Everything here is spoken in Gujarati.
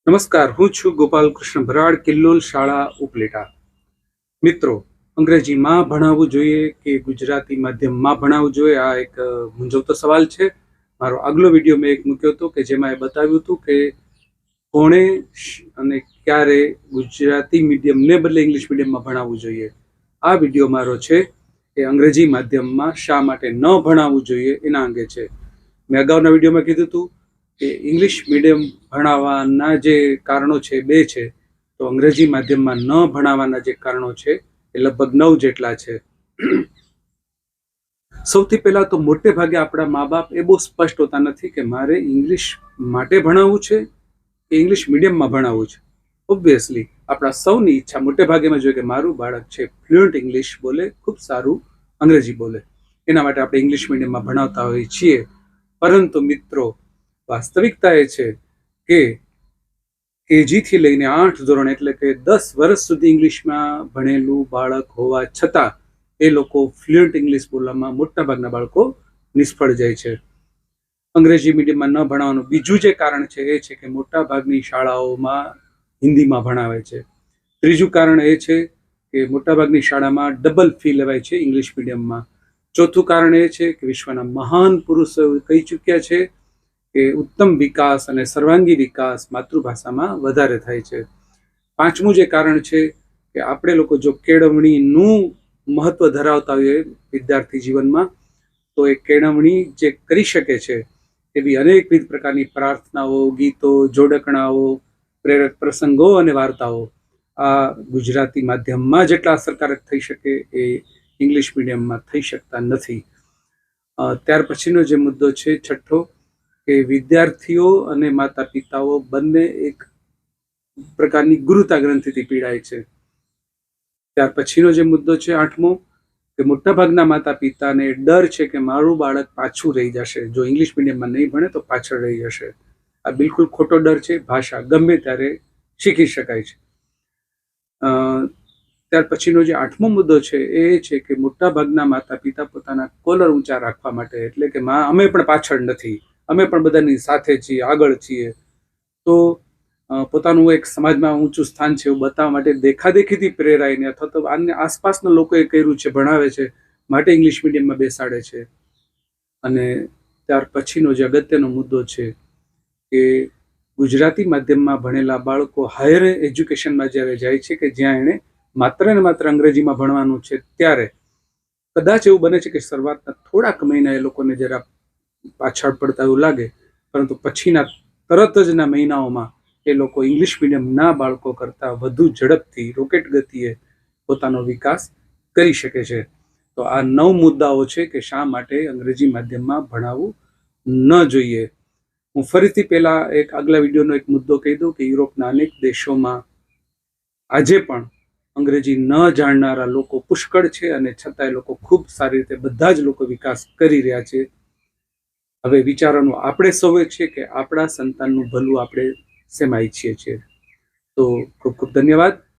નમસ્કાર, હું છું ગોપાલ કૃષ્ણ ભરાડ, કિલ્લોલ શાળા ઉપલેટા. મિત્રો, અંગ્રેજીમાં ભણાવવું જોઈએ કે ગુજરાતી માધ્યમમાં ભણાવવું જોઈએ, આ એક મૂંઝવતો સવાલ છે. મારો આગલો વિડીયો મેં એક મૂક્યો હતો કે જેમાં એ બતાવ્યું હતું કે કોણે અને ક્યારે ગુજરાતી મીડિયમને બદલે ઇંગ્લિશ મીડિયમમાં ભણાવવું જોઈએ. આ વિડીયો મારો છે એ અંગ્રેજી માધ્યમમાં શા માટે ન ભણાવવું જોઈએ એના અંગે છે. મેં અગાઉના વિડીયોમાં કીધું હતું કે ઇંગ્લિશ મીડિયમ ભણાવવાના જે કારણો છે બે છે, તો અંગ્રેજી માધ્યમમાં ન ભણાવવાના જે કારણો છે એ લગભગ 9 જેટલા છે. સૌથી પહેલા તો મોટે ભાગે આપણા મા બાપ એ બહુ સ્પષ્ટ હોતા નથી કે મારે ઇંગ્લિશ માટે ભણાવવું છે કે ઇંગ્લિશ મીડિયમમાં ભણાવવું છે. ઓબ્વિયસલી આપણા સૌની ઈચ્છા મોટે ભાગેમાં જોઈએ કે મારું બાળક છે ફ્લુઅન્ટ ઇંગ્લિશ બોલે, ખૂબ સારું અંગ્રેજી બોલે, એના માટે આપણે ઇંગ્લિશ મીડિયમમાં ભણાવતા હોઈએ છીએ. પરંતુ મિત્રો, વાસ્તવિકતા એ છે કે KG થી લઈને 8 ધોરણ એટલે કે 10 વર્ષ સુધી ઇંગ્લિશમાં ભણેલું બાળક હોવા છતાં એ લોકો ફ્લુઅન્ટ ઇંગ્લિશ બોલવામાં મોટાભાગના બાળકો નિષ્ફળ જાય છે. અંગ્રેજી મીડિયમમાં ન ભણાવવાનું બીજું જે કારણ છે એ છે કે મોટાભાગની શાળાઓમાં હિન્દીમાં ભણાવે છે. ત્રીજું કારણ એ છે કે મોટાભાગની શાળામાં ડબલ ફી લેવાય છે ઇંગ્લિશ મીડિયમમાં. ચોથું કારણ એ છે કે વિશ્વના મહાન પુરુષો કહી ચૂક્યા છે કે ઉત્તમ વિકાસ અને સર્વાંગી વિકાસ માતૃભાષામાં વધારે થાય છે. પાંચમું જે કારણ છે કે આપણે લોકો જો કેળવણીનું મહત્વ ધરાવતા હોઈએ વિદ્યાર્થી જીવનમાં, તો એ કેળવણી જે કરી શકે છે એવી અનેકવિધ પ્રકારની પ્રાર્થનાઓ, ગીતો, જોડકણાઓ, પ્રેરક પ્રસંગો અને વાર્તાઓ આ ગુજરાતી માધ્યમમાં જેટલા અસરકારક થઈ શકે એ ઇંગ્લિશ મીડિયમમાં થઈ શકતા નથી. ત્યાર પછીનો જે મુદ્દો છે છઠ્ઠો, કે વિદ્યાર્થીઓ અને માતા પિતાઓ બંને એક પ્રકારની ગુરુતા ગ્રંથિથી પીડાય છે. ત્યાર પછીનો જે મુદ્દો છે આઠમો, કે મોટાભાગના માતા પિતાને ડર છે કે મારું બાળક પાછું રહી જશે, જો ઇંગ્લિશ મીડિયમમાં નહીં ભણે તો પાછળ રહી જશે. આ બિલકુલ ખોટો ડર છે. ભાષા ગમે ત્યારે શીખી શકાય છે. ત્યાર પછીનો જે આઠમો મુદ્દો છે એ છે કે મોટાભાગના માતા પિતા પોતાના કોલર ઊંચા રાખવા માટે, એટલે કે અમે પણ પાછળ નથી, અમે પણ બધાની સાથે છીએ, આગળ છીએ, તો પોતાનું એક સમાજમાં ઊંચું સ્થાન છે એવું બતાવવા માટે દેખાદેખીથી પ્રેરાઈને અથવા તો આસપાસના લોકોએ કર્યું છે, ભણાવે છે, માટે ઇંગ્લિશ મીડિયમમાં બેસાડે છે. અને ત્યાર પછીનો જે અગત્યનો મુદ્દો છે કે ગુજરાતી માધ્યમમાં ભણેલા બાળકો હાયર એજ્યુકેશનમાં જ્યારે જાય છે કે જ્યાં એણે માત્ર ને માત્ર અંગ્રેજીમાં ભણવાનું છે, ત્યારે કદાચ એવું બને છે કે શરૂઆતના થોડાક મહિના એ લોકોને જરા પાછળ પડતા એવું લાગે, પરંતુ પછીના તરત જના મહિનાઓમાં એ લોકો ઇંગ્લિશ મીડિયમના બાળકો કરતાં વધુ ઝડપથી રોકેટ ગતિએ પોતાનો વિકાસ કરી શકે છે. તો આ 9 મુદ્દાઓ છે કે શા માટે અંગ્રેજી માધ્યમમાં ભણાવવું ન જોઈએ. હું ફરીથી પહેલા એક આગલા વિડીયોનો એક મુદ્દો કહી દઉં કે યુરોપના અનેક દેશોમાં આજે પણ અંગ્રેજી ન જાણનારા લોકો પુષ્કળ છે, અને છતાં એ લોકો ખૂબ સારી રીતે બધા જ લોકો વિકાસ કરી રહ્યા છે. હવે વિચારવાનું આપણે સૌએ છે કે આપણા સંતાનનું ભલું આપણે શેમાં ઈચ્છીએ છીએ. તો ખૂબ ખૂબ ધન્યવાદ.